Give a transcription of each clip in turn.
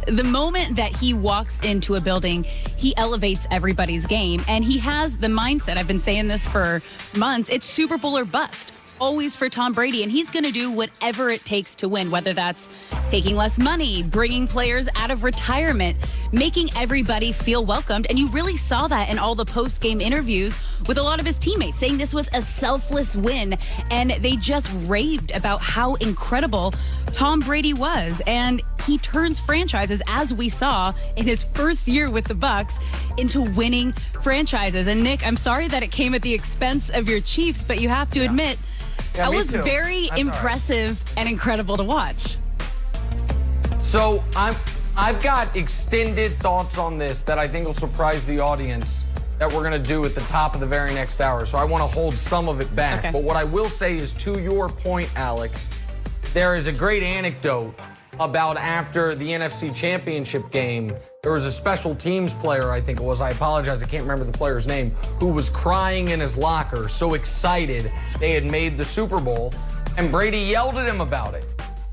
The moment that he walks into a building, he elevates everybody's game, and he has the mindset. I've been saying this for months. It's Super Bowl or bust. Always for Tom Brady, and he's going to do whatever it takes to win, whether that's taking less money, bringing players out of retirement, making everybody feel welcomed. And you really saw that in all the post-game interviews with a lot of his teammates, saying this was a selfless win, and they just raved about how incredible Tom Brady was. And he turns franchises, as we saw in his first year with the Bucs, into winning franchises. And Nick, I'm sorry that it came at the expense of your Chiefs, but you have to admit, that was very impressive and incredible to watch. So I've got extended thoughts on this that I think will surprise the audience that we're going to do at the top of the very next hour. So I want to hold some of it back. Okay. But what I will say is, to your point, Alex, there is a great anecdote about after the NFC Championship game. There was a special teams player, I think it was, I apologize, I can't remember the player's name, who was crying in his locker, so excited they had made the Super Bowl. And Brady yelled at him about it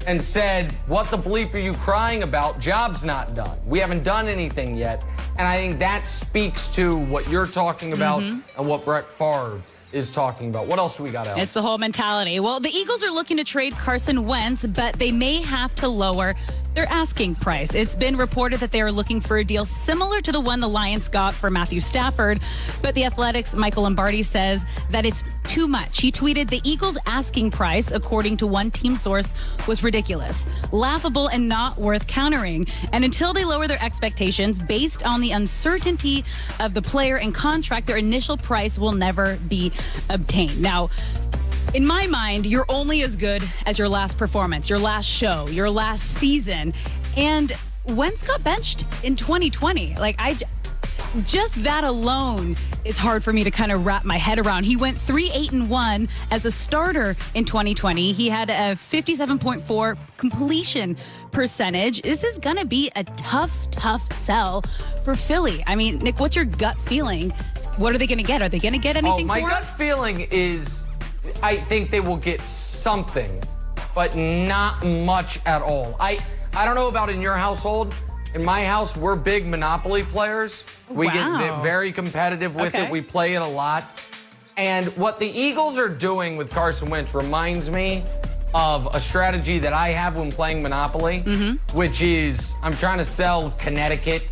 and said, "What the bleep are you crying about? Job's not done. We haven't done anything yet." And I think that speaks to what you're talking about and what Brett Favre is talking about. What else do we got, Alex? It's the whole mentality. Well, the Eagles are looking to trade Carson Wentz, but they may have to lower their asking price. It's been reported that they are looking for a deal similar to the one the Lions got for Matthew Stafford, but the Athletic's Michael Lombardi says that it's too much. He tweeted, "The Eagles' asking price, according to one team source, was ridiculous, laughable, and not worth countering. And until they lower their expectations based on the uncertainty of the player and contract, their initial price will never be obtained." Now, in my mind, you're only as good as your last performance, your last show, your last season. And Wentz got benched in 2020. Just that alone is hard for me to kind of wrap my head around. He went 3-8-1 as a starter in 2020. He had a 57.4 completion percentage. This is going to be a tough sell for Philly. I mean, Nick, what's your gut feeling? What are they going to get? Are they going to get anything for him? My gut feeling is I think they will get something, but not much at all. I don't know about in your household. In my house, we're big Monopoly players. We get very competitive with it. We play it a lot. And what the Eagles are doing with Carson Wentz reminds me of a strategy that I have when playing Monopoly, which is I'm trying to sell Connecticut.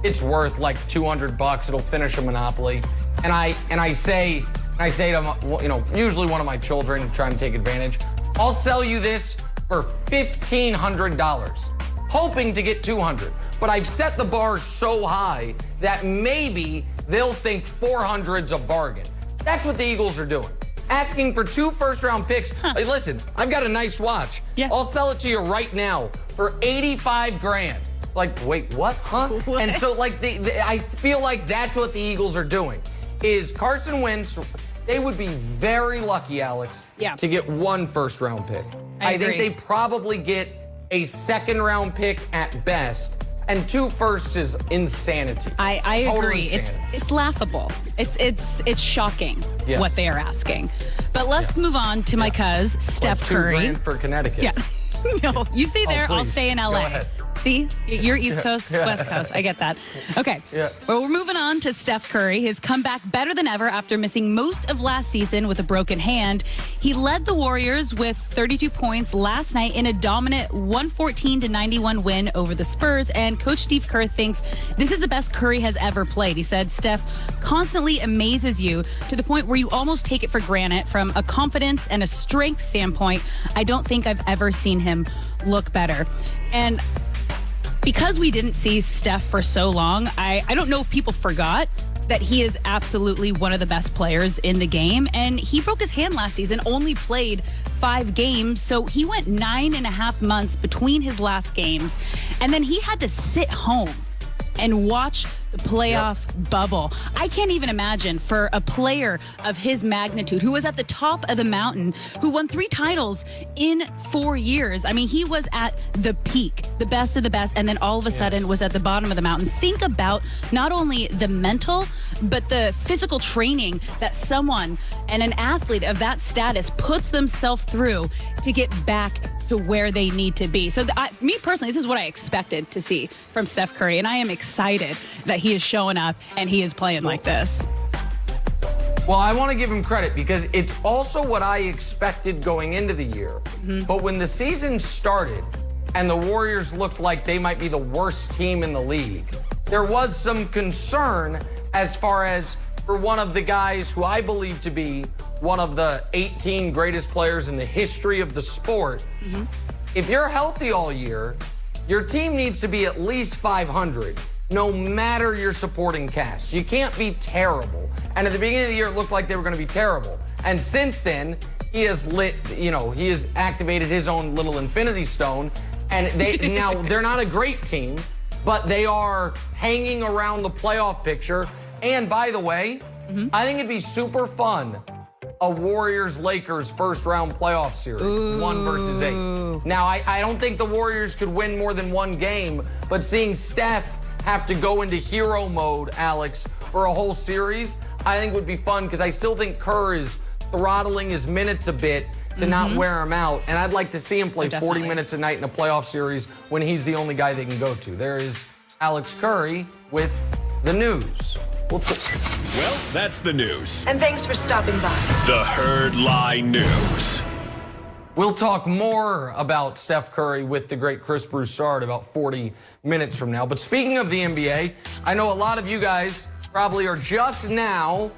It's worth like $200. It'll finish a Monopoly. And I say to, usually one of my children trying to take advantage, "I'll sell you this for $1,500, hoping to get $200. But I've set the bar so high that maybe they'll think $400's a bargain." That's what the Eagles are doing. Asking for 2 first-round picks. Hey, listen, I've got a nice watch. Yeah. I'll sell it to you right now for $85,000. Like, wait, what? Huh? What? And so, I feel like that's what the Eagles are doing. Is Carson Wentz, they would be very lucky, Alex, to get 1 first-round pick. I think they probably get a 2nd-round pick at best, and 2 firsts is insanity. I Total agree. insanity. It's laughable. It's shocking what they are asking. But let's move on to my cuz, Steph Curry. $2,000 for Connecticut. Yeah. No, you stay there. I'll stay in LA. Go ahead. See, you're East Coast, West Coast. I get that. Okay. Yeah. Well, we're moving on to Steph Curry. His comeback better than ever after missing most of last season with a broken hand. He led the Warriors with 32 points last night in a dominant 114-91 win over the Spurs. And Coach Steve Kerr thinks this is the best Curry has ever played. He said, "Steph constantly amazes you to the point where you almost take it for granted. From a confidence and a strength standpoint, I don't think I've ever seen him look better." And because we didn't see Steph for so long, I don't know if people forgot that he is absolutely one of the best players in the game. And he broke his hand last season, only played 5 games. So he went 9.5 months between his last games. And then he had to sit home and watch the playoff bubble. I can't even imagine for a player of his magnitude, who was at the top of the mountain, who won 3 titles in 4 years. I mean, he was at the peak, the best of the best, and then all of a sudden was at the bottom of the mountain. Think about not only the mental, but the physical training that someone and an athlete of that status puts themselves through to get back to where they need to be. So me personally, this is what I expected to see from Steph Curry, and I am excited that he is showing up and he is playing like this. Well, I want to give him credit because it's also what I expected going into the year. But when the season started and the Warriors looked like they might be the worst team in the league, there was some concern as far as for one of the guys who I believe to be one of the 18 greatest players in the history of the sport. If you're healthy all year, your team needs to be at least 500. No matter your supporting cast. You can't be terrible. And at the beginning of the year, it looked like they were going to be terrible. And since then, he has he has activated his own little infinity stone. And now they're not a great team, but they are hanging around the playoff picture. And by the way, I think it'd be super fun. A Warriors-Lakers first-round playoff series, 1 versus 8. Now, I don't think the Warriors could win more than 1 game, but seeing Steph have to go into hero mode, Alex, for a whole series, I think would be fun because I still think Kerr is throttling his minutes a bit to not wear him out, and I'd like to see him play 40 minutes a night in a playoff series when he's the only guy they can go to. There is Alex Curry with the news. Well, that's the news. And thanks for stopping by. The Herd Lie News. We'll talk more about Steph Curry with the great Chris Broussard about 40 minutes from now. But speaking of the NBA, I know a lot of you guys probably are just now